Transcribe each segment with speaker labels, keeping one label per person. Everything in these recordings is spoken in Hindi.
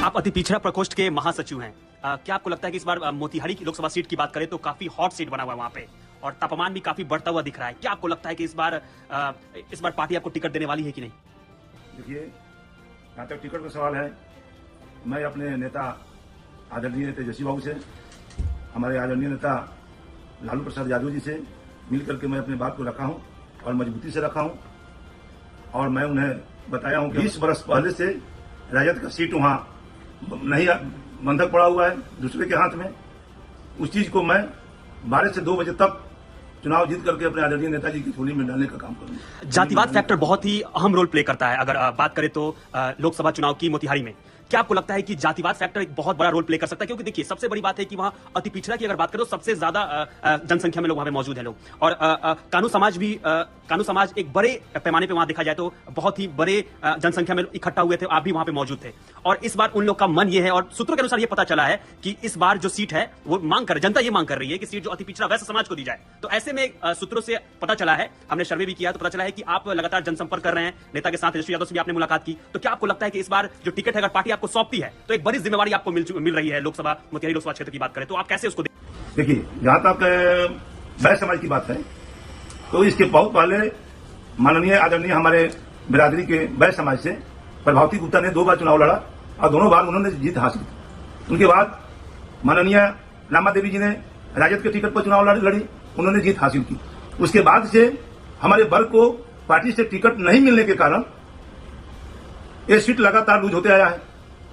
Speaker 1: आप अति पिछड़ा प्रकोष्ठ के महासचिव हैं। क्या आपको लगता है कि इस बार मोतिहारी की लोकसभा सीट की बात करें तो काफी हॉट सीट बना हुआ है वहां पे और तापमान भी काफी बढ़ता हुआ दिख रहा है। क्या आपको लगता है कि इस बार पार्टी आपको टिकट देने वाली है कि नहीं?
Speaker 2: देखिए, जहाँ तक टिकट का सवाल है, मैं अपने नेता आदरणीय तेजस्वी बाबू से, हमारे आदरणीय नेता लालू प्रसाद यादव जी से मिलकर के मैं अपने बात को रखा हूँ और मजबूती से रखा हूँ। और मैं उन्हें बताया हूँ कि 20 वर्ष पहले से राजद का सीट वहाँ नहीं बंधक पड़ा हुआ है दूसरे के हाथ में। उस चीज को मैं 12 से 2 बजे तक चुनाव जीत करके अपने आदरणीय नेताजी की झोली में डालने का काम करूंगा।
Speaker 1: जातिवाद फैक्टर बहुत ही अहम रोल प्ले करता है अगर बात करें तो लोकसभा चुनाव की मोतिहारी में। क्या आपको लगता है कि जातिवाद फैक्टर एक बहुत बड़ा रोल प्ले कर सकता है? क्योंकि देखिए, सबसे बड़ी बात है कि वहां अति पिछड़ा की अगर बात करें तो सबसे ज्यादा जनसंख्या में लोग वहां पे मौजूद हैं लोग, और कानू समाज एक बड़े पैमाने पे वहां देखा जाए तो बहुत ही बड़े जनसंख्या में इकट्ठा हुए थे। आप भी वहां पे मौजूद थे और इस बार उन लोग का मन ये है, और सूत्रों के अनुसार ये पता चला है कि इस बार जो सीट है वो जनता ये मांग कर रही है कि सीट जो अति पिछड़ा वैश्य समाज को दी जाए। तो ऐसे में सूत्रों से पता चला है, हमने सर्वे भी किया तो पता चला है कि आप लगातार जनसंपर्क कर रहे हैं नेता के साथ। तेजस्वी यादव से भी आपने मुलाकात की, तो क्या आपको लगता है कि इस बार जो टिकट है अगर पार्टी आपको सौंपती है तो एक बड़ी जिम्मेवारी आपको मिल रही है लोकसभा मोतिहारी लोकसभा क्षेत्र की बात करें तो आप कैसे उसको
Speaker 2: देखिए, जहां तक वैश्य समाज की बात है तो इसके बहुत पहले माननीय आदरणीय हमारे बिरादरी के वैश्य समाज से प्रभावती गुप्ता ने 2 बार चुनाव लड़ा और दोनों बार उन्होंने जीत हासिल की। उनके बाद माननीय रामा देवी जी ने राजद के टिकट पर चुनाव लड़ी, उन्होंने जीत हासिल की। उसके बाद से हमारे वर्ग को पार्टी से टिकट नहीं मिलने के कारण ये सीट लगातार लूज होते आया है।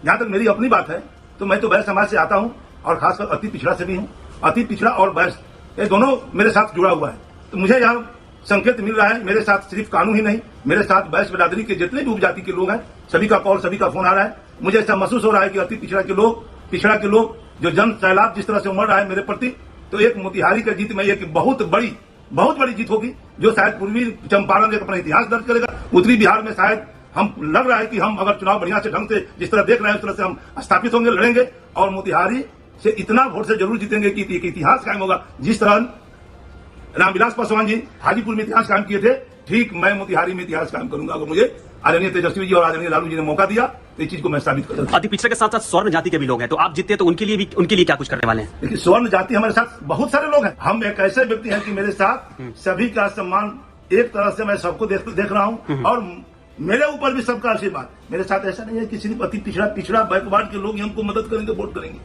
Speaker 2: जहां तक मेरी अपनी बात है तो मैं तो वैश्य समाज से आता हूं और खासकर अति पिछड़ा से भी हूं। अति पिछड़ा और वैश्य ये दोनों मेरे साथ जुड़ा हुआ है। तो मुझे यहाँ संकेत मिल रहा है, मेरे साथ सिर्फ कानू ही नहीं, मेरे साथ वैश्य बिरादरी के जितने भी उपजाति के लोग हैं सभी का कॉल, सभी का फोन आ रहा है। मुझे ऐसा महसूस हो रहा है कि अति पिछड़ा के लोग जो जन सैलाब जिस तरह से उमड़ रहा है मेरे प्रति, तो एक मोतिहारी की जीत में एक बहुत बड़ी जीत होगी जो शायद पूर्वी चंपारण एक अपना इतिहास दर्ज करेगा। उत्तरी बिहार में शायद हम लग रहा है कि हम अगर चुनाव बढ़िया से ढंग से जिस तरह देख रहे हैं उस तरह से हम स्थापित होंगे, लड़ेंगे और मोतिहारी से इतना वोट से जरूर जीतेंगे कि एक इतिहास कायम होगा। जिस तरह रामविलास पासवान जी हाजीपुर में इतिहास कायम किए थे, ठीक मैं मोतिहारी में इतिहास कायम करूंगा। अगर मुझे आदरणीय तेजस्वी जी और आदरणीय लालू जी ने मौका दिया तो इस चीज को मैं साबित करूंगा।
Speaker 1: अति पिछड़े के साथ साथ स्वर्ण जाति के भी लोग हैं, तो आप जीतते तो उनके लिए क्या कुछ करने वाले हैं?
Speaker 2: देखिए, स्वर्ण जाति हमारे साथ बहुत सारे लोग हैं। हम एक ऐसे व्यक्ति हैं कि मेरे साथ सभी का सम्मान, एक तरह से मैं सबको देख रहा हूँ और मेरे ऊपर भी सबका आशीर्वाद। मेरे साथ ऐसा नहीं है कि सिर्फ अति पिछड़ा बैकवर्ड के लोग ही हमको मदद करेंगे, वोट करेंगे।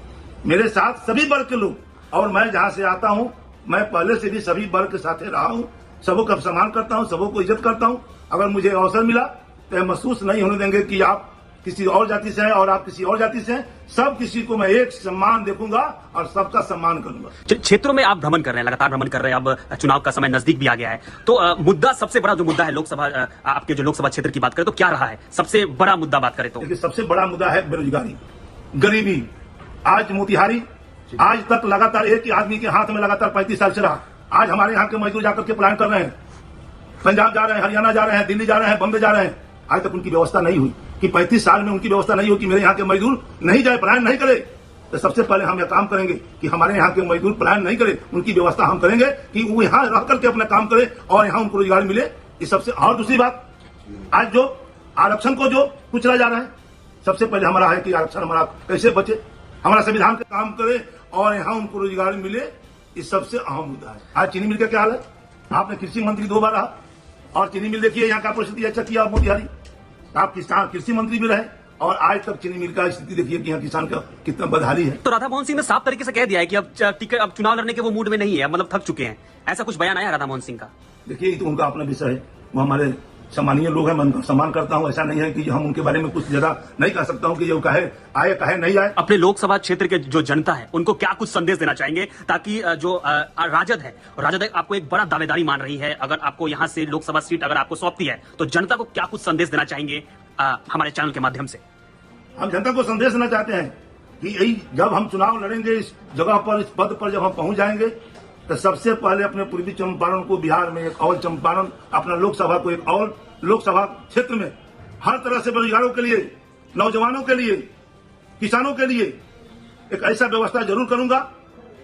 Speaker 2: मेरे साथ सभी वर्ग के लोग, और मैं जहां से आता हूं मैं पहले से भी सभी वर्ग के साथ रहा हूं, सबों का सम्मान करता हूं, सबों को इज्जत करता हूं। अगर मुझे अवसर मिला तो यह महसूस नहीं होने देंगे कि आप किसी और जाति से हैं और आप किसी और जाति से हैं। सब किसी को मैं एक सम्मान देखूंगा और सबका सम्मान करूंगा।
Speaker 1: क्षेत्रों में आप भ्रमण कर रहे हैं, लगातार भ्रमण कर रहे हैं, अब चुनाव का समय नजदीक भी आ गया है, तो मुद्दा, सबसे बड़ा जो मुद्दा है लोकसभा, आपके जो लोकसभा क्षेत्र की बात करें तो क्या रहा है सबसे बड़ा मुद्दा? बात करें तो
Speaker 2: देखिए, सबसे बड़ा मुद्दा है बेरोजगारी, गरीबी। आज मोतिहारी आज तक लगातार एक ही आदमी के हाथ में लगातार 35 साल से रहा। आज हमारे यहाँ के मजदूर जाकर के पलायन कर रहे हैं, पंजाब जा रहे हैं, हरियाणा जा रहे हैं, दिल्ली जा रहे हैं, बम्बे जा रहे हैं। आज तक उनकी व्यवस्था नहीं हुई कि 35 साल में उनकी व्यवस्था नहीं हो कि मेरे यहाँ के मजदूर नहीं जाए, पलायन नहीं करे। तो सबसे पहले हम यह काम करेंगे कि हमारे यहाँ के मजदूर पलायन नहीं करे, उनकी व्यवस्था हम करेंगे कि वो यहाँ रह करके अपना काम करे और यहाँ उनको रोजगार मिले। ये सबसे। और दूसरी बात, आज जो आरक्षण को जो कुचला जा रहा है, सबसे पहले हमारा है कि आरक्षण हमारा कैसे बचे, हमारा संविधान का काम करे और यहाँ उनको रोजगार मिले। ये सबसे अहम मुद्दा है। आज चीनी मिल का क्या हाल है? आपने कृषि मंत्री 2 बार रहा और चीनी मिल देखिए यहाँ का परिस्थिति अच्छा किया मोतिहारी। आप कृषि मंत्री भी रहे और आज तक चीनी मिल का स्थिति देखिए कि यहाँ किसान का कितना बदहाली है।
Speaker 1: तो राधा मोहन सिंह ने साफ तरीके से कह दिया है कि अब चुनाव लड़ने के वो मूड में नहीं है, मतलब थक चुके हैं, ऐसा कुछ बयान आया राधा मोहन सिंह का?
Speaker 2: देखिए, ये तो उनका अपना विषय है, वो हमारे सम्मानीय लोग हैं, मैं उनका सम्मान करता हूं। ऐसा नहीं है कि हम उनके बारे में कुछ ज्यादा नहीं कह सकता हूं कि जो कहे आए कहे नहीं आए।
Speaker 1: अपने लोकसभा क्षेत्र के जो जनता है उनको क्या कुछ संदेश देना चाहेंगे ताकि जो राजद आपको एक बड़ा दावेदारी मान रही है, अगर आपको यहाँ से लोकसभा सीट अगर आपको सौंपती है तो जनता को क्या कुछ संदेश देना चाहेंगे हमारे चैनल के माध्यम से?
Speaker 2: हम जनता को संदेश देना चाहते हैं कि यही, जब हम चुनाव लड़ेंगे इस जगह पर, इस पद पर जब हम पहुंच जाएंगे तो सबसे पहले अपने पूर्वी चंपारण को, बिहार में एक और चंपारण, अपना लोकसभा को एक और लोकसभा क्षेत्र में हर तरह से बेरोजगारों के लिए, नौजवानों के लिए, किसानों के लिए एक ऐसा व्यवस्था जरूर करूंगा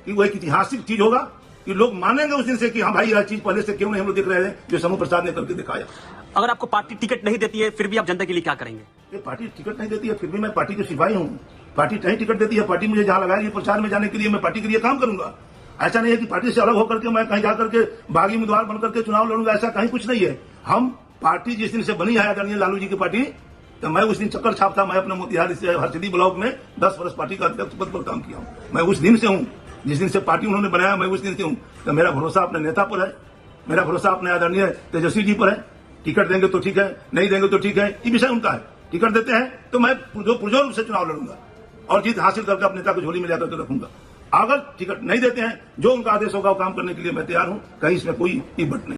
Speaker 2: कि वो एक ऐतिहासिक चीज होगा कि लोग मानेंगे उस दिन से कि हाँ भाई, यह चीज पहले से क्यों नहीं हम लोग देख रहे हैं जो समूह प्रसाद ने करके दिखाया।
Speaker 1: अगर आपको पार्टी टिकट नहीं देती है फिर भी आप जनता के लिए क्या करेंगे?
Speaker 2: ये पार्टी टिकट नहीं देती है फिर भी मैं पार्टी के सिपाही हूँ। पार्टी नहीं टिकट देती है, पार्टी मुझे जहां लगाएगी प्रचार में जाने के लिए मैं पार्टी के लिए काम करूंगा। ऐसा नहीं है कि पार्टी से अलग होकर के मैं कहीं जाकर के बागी उम्मीदवार बनकर के चुनाव लड़ूंगा, ऐसा कहीं कुछ नहीं है। हम पार्टी जिस दिन से बनी है आदरणीय लालू जी की पार्टी, तो मैं उस दिन चक्कर छाप था। मैं अपने मोतिहारी से हरसिद्धि ब्लॉक में 10 वर्ष पार्टी का अध्यक्ष पद पर काम किया हूँ। मैं उस दिन से हूँ, जिस दिन से पार्टी उन्होंने बनाया मैं उस दिन से हूँ। तो मेरा भरोसा अपने नेता पर है, मेरा भरोसा अपने आदरणीय तेजस्वी जी पर है। टिकट देंगे तो ठीक है, नहीं देंगे तो ठीक है, ये विषय उनका है। टिकट देते हैं तो मैं पुरजोर रूप से चुनाव लड़ूंगा और जीत हासिल करके अपने नेता को झोली में जाकर के रखूंगा। अगर टिकट नहीं देते हैं, जो उनका आदेश होगा वो काम करने के लिए मैं तैयार हूं। कहीं इसमें कोई बट नहीं।